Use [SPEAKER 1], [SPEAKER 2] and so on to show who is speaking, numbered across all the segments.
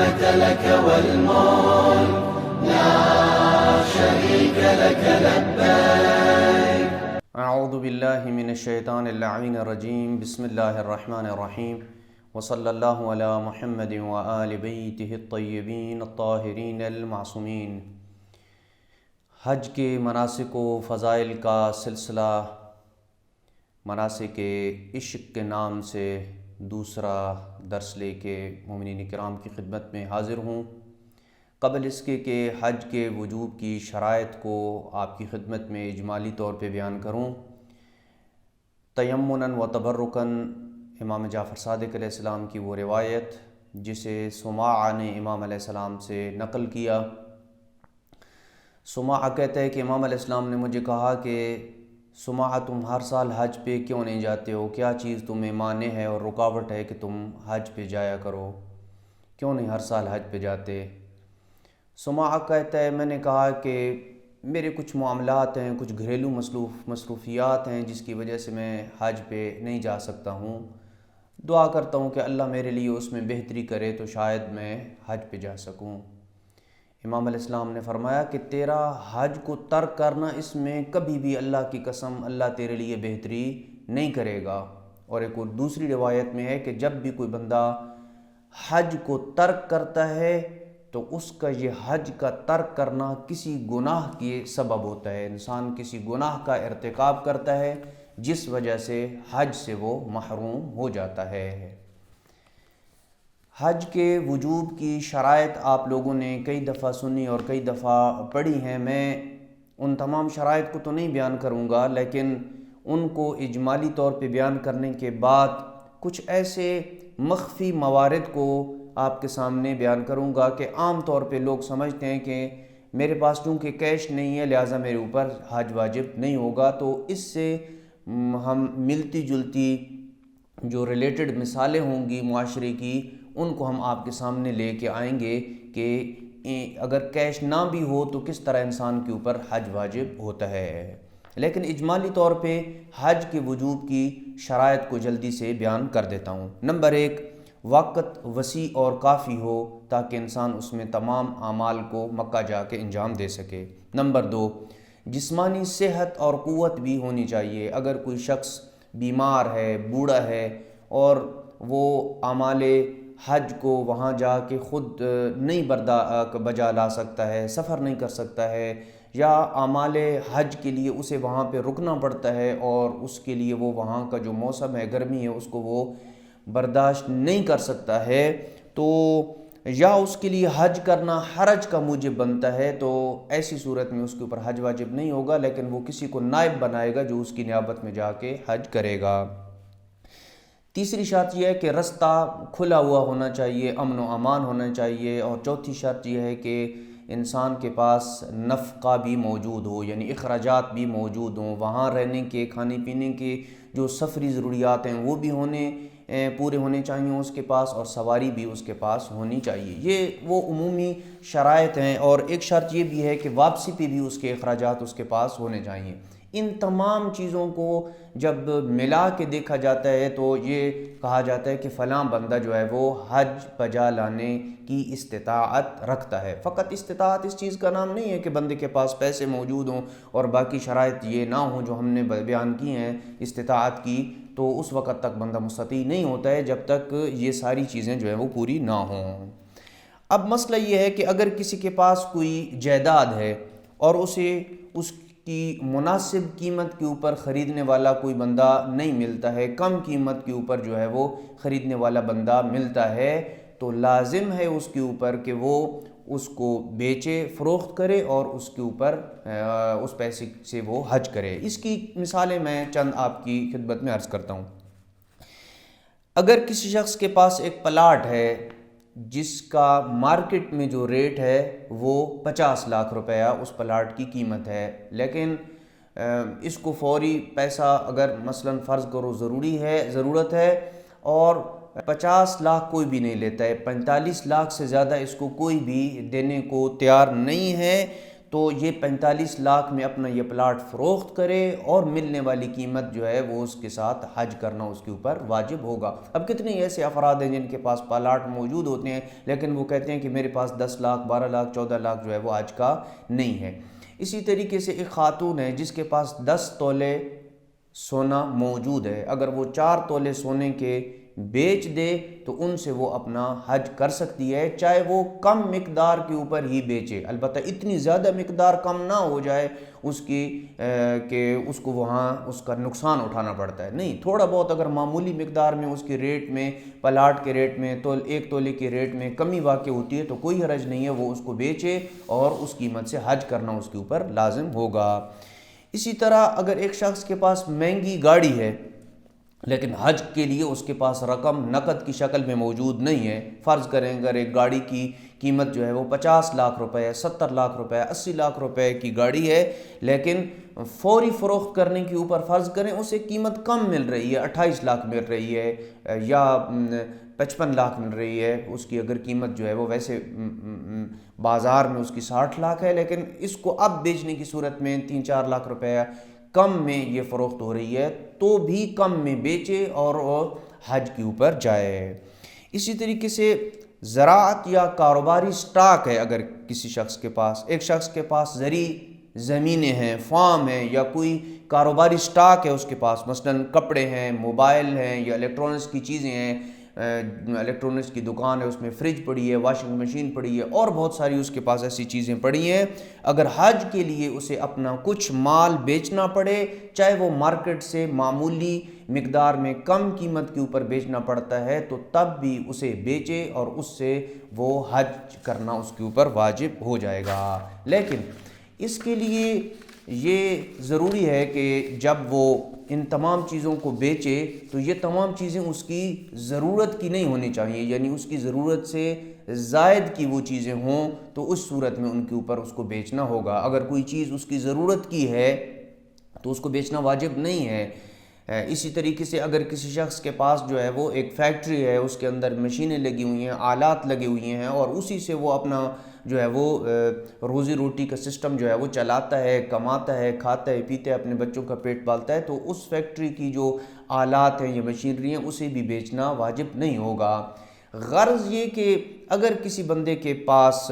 [SPEAKER 1] لك والملك لا شريك لك لبيك.
[SPEAKER 2] اعوذ باللہ من الشیطان اللعین الرجیم. بسم اللہ الرحمن الرحیم. وصلی اللہ علی محمد وآل بیتہ الطیبین الطاہرین المعصومین. حج کے مناسک و فضائل کا سلسلہ مناسک عشق کے نام سے دوسرا درس لے کے مومنین کرام کی خدمت میں حاضر ہوں. قبل اس کے کہ حج کے وجوب کی شرائط کو آپ کی خدمت میں اجمالی طور پہ بیان کروں، تیمناً و تبرکاً امام جعفر صادق علیہ السلام کی وہ روایت جسے سماع نے امام علیہ السلام سے نقل کیا. سماع کہتا ہے کہ امام علیہ السلام نے مجھے کہا کہ سماع تم ہر سال حج پہ کیوں نہیں جاتے ہو؟ کیا چیز تمہیں مانع ہے اور رکاوٹ ہے کہ تم حج پہ جایا کرو؟ کیوں نہیں ہر سال حج پہ جاتے؟ سماع کہتا ہے میں نے کہا کہ میرے کچھ معاملات ہیں، کچھ گھریلو مصروفیات ہیں جس کی وجہ سے میں حج پہ نہیں جا سکتا ہوں. دعا کرتا ہوں کہ اللہ میرے لیے اس میں بہتری کرے تو شاید میں حج پہ جا سکوں. امام علیہ السلام نے فرمایا کہ تیرا حج کو ترک کرنا، اس میں کبھی بھی اللہ کی قسم اللہ تیرے لیے بہتری نہیں کرے گا. اور ایک اور دوسری روایت میں ہے کہ جب بھی کوئی بندہ حج کو ترک کرتا ہے تو اس کا یہ حج کا ترک کرنا کسی گناہ کے سبب ہوتا ہے. انسان کسی گناہ کا ارتکاب کرتا ہے جس وجہ سے حج سے وہ محروم ہو جاتا ہے. حج کے وجوب کی شرائط آپ لوگوں نے کئی دفعہ سنی اور کئی دفعہ پڑھی ہیں. میں ان تمام شرائط کو تو نہیں بیان کروں گا، لیکن ان کو اجمالی طور پہ بیان کرنے کے بعد کچھ ایسے مخفی موارد کو آپ کے سامنے بیان کروں گا کہ عام طور پہ لوگ سمجھتے ہیں کہ میرے پاس چونکہ کیش نہیں ہے لہٰذا میرے اوپر حج واجب نہیں ہوگا. تو اس سے ہم ملتی جلتی جو ریلیٹڈ مثالیں ہوں گی معاشرے کی ان کو ہم آپ کے سامنے لے کے آئیں گے کہ اگر کیش نہ بھی ہو تو کس طرح انسان کے اوپر حج واجب ہوتا ہے. لیکن اجمالی طور پہ حج کے وجوب کی شرائط کو جلدی سے بیان کر دیتا ہوں. نمبر 1، وقت وسیع اور کافی ہو تاکہ انسان اس میں تمام اعمال کو مکہ جا کے انجام دے سکے. نمبر 2، جسمانی صحت اور قوت بھی ہونی چاہیے. اگر کوئی شخص بیمار ہے، بوڑھا ہے اور وہ اعمال حج کو وہاں جا کے خود نہیں بجا لا سکتا ہے، سفر نہیں کر سکتا ہے، یا اعمال حج کے لیے اسے وہاں پہ رکنا پڑتا ہے اور اس کے لیے وہ وہاں کا جو موسم ہے گرمی ہے اس کو وہ برداشت نہیں کر سکتا ہے، تو یا اس کے لیے حج کرنا حرج کا موجب بنتا ہے، تو ایسی صورت میں اس کے اوپر حج واجب نہیں ہوگا، لیکن وہ کسی کو نائب بنائے گا جو اس کی نیابت میں جا کے حج کرے گا. تیسری شرط یہ ہے کہ رستہ کھلا ہوا ہونا چاہیے، امن و امان ہونا چاہیے. اور چوتھی شرط یہ ہے کہ انسان کے پاس نفقہ بھی موجود ہو، یعنی اخراجات بھی موجود ہوں. وہاں رہنے کے، کھانے پینے کے جو سفری ضروریات ہیں وہ بھی پورے ہونے چاہیے اس کے پاس، اور سواری بھی اس کے پاس ہونی چاہیے. یہ وہ عمومی شرائط ہیں. اور ایک شرط یہ بھی ہے کہ واپسی پہ بھی اس کے اخراجات اس کے پاس ہونے چاہیے. ان تمام چیزوں کو جب ملا کے دیکھا جاتا ہے تو یہ کہا جاتا ہے کہ فلاں بندہ جو ہے وہ حج بجا لانے کی استطاعت رکھتا ہے. فقط استطاعت اس چیز کا نام نہیں ہے کہ بندے کے پاس پیسے موجود ہوں اور باقی شرائط یہ نہ ہوں جو ہم نے بیان کی ہیں استطاعت کی، تو اس وقت تک بندہ مستطیع نہیں ہوتا ہے جب تک یہ ساری چیزیں جو ہیں وہ پوری نہ ہوں. اب مسئلہ یہ ہے کہ اگر کسی کے پاس کوئی جائیداد ہے اور اسے اس کی مناسب قیمت کے اوپر خریدنے والا کوئی بندہ نہیں ملتا ہے، کم قیمت کے اوپر جو ہے وہ خریدنے والا بندہ ملتا ہے، تو لازم ہے اس کے اوپر کہ وہ اس کو بیچے، فروخت کرے اور اس کے اوپر اس پیسے سے وہ حج کرے. اس کی مثالیں میں چند آپ کی خدمت میں عرض کرتا ہوں. اگر کسی شخص کے پاس ایک پلاٹ ہے جس کا مارکیٹ میں جو ریٹ ہے وہ 50 لاکھ روپیہ اس پلاٹ کی قیمت ہے، لیکن اس کو فوری پیسہ اگر مثلا فرض کرو ضرورت ہے اور 50 لاکھ کوئی بھی نہیں لیتا ہے، 45 لاکھ سے زیادہ اس کو کوئی بھی دینے کو تیار نہیں ہے، تو یہ 45 لاکھ میں اپنا یہ پلاٹ فروخت کرے اور ملنے والی قیمت جو ہے وہ اس کے ساتھ حج کرنا اس کے اوپر واجب ہوگا۔ اب کتنے ایسے افراد ہیں جن کے پاس پلاٹ موجود ہوتے ہیں لیکن وہ کہتے ہیں کہ میرے پاس 10 لاکھ 12 لاکھ 14 لاکھ جو ہے وہ حج کا نہیں ہے۔ اسی طریقے سے ایک خاتون ہے جس کے پاس 10 تولے سونا موجود ہے، اگر وہ 4 تولے سونے کے بیچ دے تو ان سے وہ اپنا حج کر سکتی ہے، چاہے وہ کم مقدار کے اوپر ہی بیچے، البتہ اتنی زیادہ مقدار کم نہ ہو جائے اس کی کہ اس کو وہاں اس کا نقصان اٹھانا پڑتا ہے، نہیں، تھوڑا بہت اگر معمولی مقدار میں اس کے ریٹ میں، پلاٹ کے ریٹ میں، تو 1 تولے کے ریٹ میں کمی واقع ہوتی ہے تو کوئی حرج نہیں ہے، وہ اس کو بیچے اور اس قیمت سے حج کرنا اس کے اوپر لازم ہوگا۔ اسی طرح اگر ایک شخص کے پاس مہنگی گاڑی ہے لیکن حج کے لیے اس کے پاس رقم نقد کی شکل میں موجود نہیں ہے، فرض کریں اگر ایک گاڑی کی قیمت جو ہے وہ 50 لاکھ روپے، 70 لاکھ روپے، 80 لاکھ روپے کی گاڑی ہے لیکن فوری فروخت کرنے کے اوپر فرض کریں اسے قیمت کم مل رہی ہے، 28 لاکھ مل رہی ہے یا 55 لاکھ مل رہی ہے، اس کی اگر قیمت جو ہے وہ ویسے بازار میں اس کی 60 لاکھ ہے لیکن اس کو اب بیچنے کی صورت میں 3-4 لاکھ روپے کم میں یہ فروخت ہو رہی ہے تو بھی کم میں بیچے اور حج کے اوپر جائے۔ اسی طریقے سے زراعت یا کاروباری سٹاک ہے، اگر کسی شخص کے پاس، ایک شخص کے پاس زرعی زمینیں ہیں، فارم ہے یا کوئی کاروباری سٹاک ہے اس کے پاس، مثلاً کپڑے ہیں، موبائل ہیں یا الیکٹرانکس کی چیزیں ہیں، الیکٹرانکس کی دکان ہے، اس میں فریج پڑی ہے، واشنگ مشین پڑی ہے اور بہت ساری اس کے پاس ایسی چیزیں پڑی ہیں، اگر حج کے لیے اسے اپنا کچھ مال بیچنا پڑے، چاہے وہ مارکیٹ سے معمولی مقدار میں کم قیمت کے اوپر بیچنا پڑتا ہے تو تب بھی اسے بیچے اور اس سے وہ حج کرنا اس کے اوپر واجب ہو جائے گا۔ لیکن اس کے لیے یہ ضروری ہے کہ جب وہ ان تمام چیزوں کو بیچے تو یہ تمام چیزیں اس کی ضرورت کی نہیں ہونی چاہیے، یعنی اس کی ضرورت سے زائد کی وہ چیزیں ہوں تو اس صورت میں ان کے اوپر اس کو بیچنا ہوگا۔ اگر کوئی چیز اس کی ضرورت کی ہے تو اس کو بیچنا واجب نہیں ہے۔ اسی طریقے سے اگر کسی شخص کے پاس جو ہے وہ ایک فیکٹری ہے، اس کے اندر مشینیں لگی ہوئی ہیں، آلات لگے ہوئے ہیں اور اسی سے وہ اپنا جو ہے وہ روزی روٹی کا سسٹم جو ہے وہ چلاتا ہے، کماتا ہے، کھاتا ہے، پیتا ہے، اپنے بچوں کا پیٹ پالتا ہے، تو اس فیکٹری کی جو آلات ہیں یا مشینری ہیں اسے بھی بیچنا واجب نہیں ہوگا۔ غرض یہ کہ اگر کسی بندے کے پاس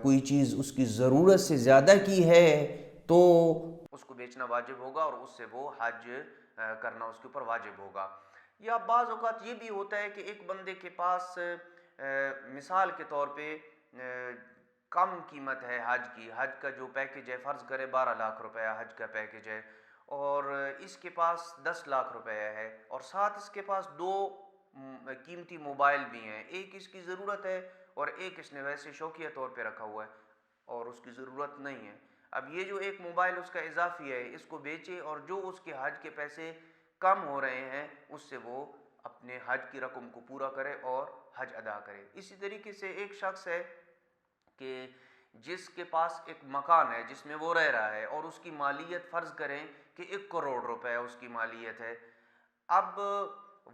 [SPEAKER 2] کوئی چیز اس کی ضرورت سے زیادہ کی ہے تو اس کو بیچنا واجب ہوگا اور اس سے وہ حج کرنا اس کے اوپر واجب ہوگا۔ یا بعض اوقات یہ بھی ہوتا ہے کہ ایک بندے کے پاس مثال کے طور پہ کم قیمت ہے حج کی، حج کا جو پیکج ہے فرض کرے 12 لاکھ روپے حج کا پیکج ہے اور اس کے پاس 10 لاکھ روپے ہے اور ساتھ اس کے پاس 2 قیمتی موبائل بھی ہیں، ایک اس کی ضرورت ہے اور ایک اس نے ویسے شوقیہ طور پہ رکھا ہوا ہے اور اس کی ضرورت نہیں ہے۔ اب یہ جو ایک موبائل اس کا اضافی ہے اس کو بیچے اور جو اس کے حج کے پیسے کم ہو رہے ہیں اس سے وہ اپنے حج کی رقم کو پورا کرے اور حج ادا کرے۔ اسی طریقے سے ایک شخص ہے کہ جس کے پاس ایک مکان ہے جس میں وہ رہ رہا ہے اور اس کی مالیت فرض کریں کہ 1 کروڑ روپے اس کی مالیت ہے، اب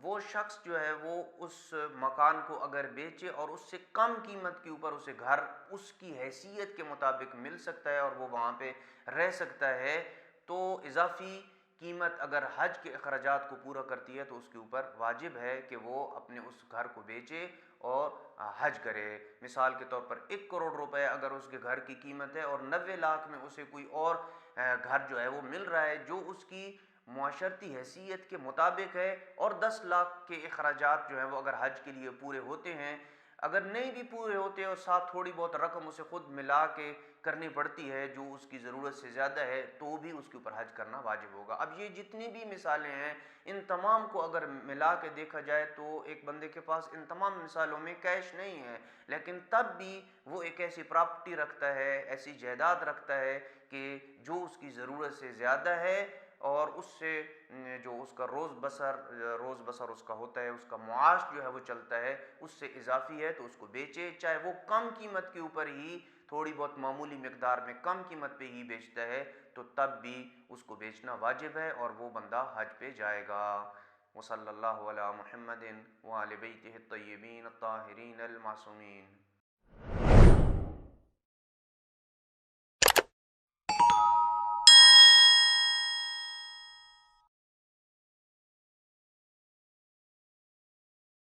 [SPEAKER 2] وہ شخص جو ہے وہ اس مکان کو اگر بیچے اور اس سے کم قیمت کے اوپر اسے گھر اس کی حیثیت کے مطابق مل سکتا ہے اور وہ وہاں پہ رہ سکتا ہے تو اضافی قیمت اگر حج کے اخراجات کو پورا کرتی ہے تو اس کے اوپر واجب ہے کہ وہ اپنے اس گھر کو بیچے اور حج کرے۔ مثال کے طور پر 1 کروڑ روپے اگر اس کے گھر کی قیمت ہے اور 90 لاکھ میں اسے کوئی اور گھر جو ہے وہ مل رہا ہے جو اس کی معاشرتی حیثیت کے مطابق ہے اور 10 لاکھ کے اخراجات جو ہیں وہ اگر حج کے لیے پورے ہوتے ہیں، اگر نہیں بھی پورے ہوتے اور ساتھ تھوڑی بہت رقم اسے خود ملا کے کرنی پڑتی ہے جو اس کی ضرورت سے زیادہ ہے تو بھی اس کے اوپر حج کرنا واجب ہوگا۔ اب یہ جتنی بھی مثالیں ہیں ان تمام کو اگر ملا کے دیکھا جائے تو ایک بندے کے پاس ان تمام مثالوں میں کیش نہیں ہے لیکن تب بھی وہ ایک ایسی پراپرٹی رکھتا ہے، ایسی جائیداد رکھتا ہے کہ جو اس کی ضرورت سے زیادہ ہے اور اس سے جو اس کا روز بسر اس کا ہوتا ہے، اس کا معاش جو ہے وہ چلتا ہے، اس سے اضافی ہے تو اس کو بیچے، چاہے وہ کم قیمت کے اوپر ہی تھوڑی بہت معمولی مقدار میں کم قیمت پہ ہی بیچتا ہے تو تب بھی اس کو بیچنا واجب ہے اور وہ بندہ حج پہ جائے گا۔ وصلی اللہ علی محمد وآل بیتہ الطیبین الطاہرین المعصومین۔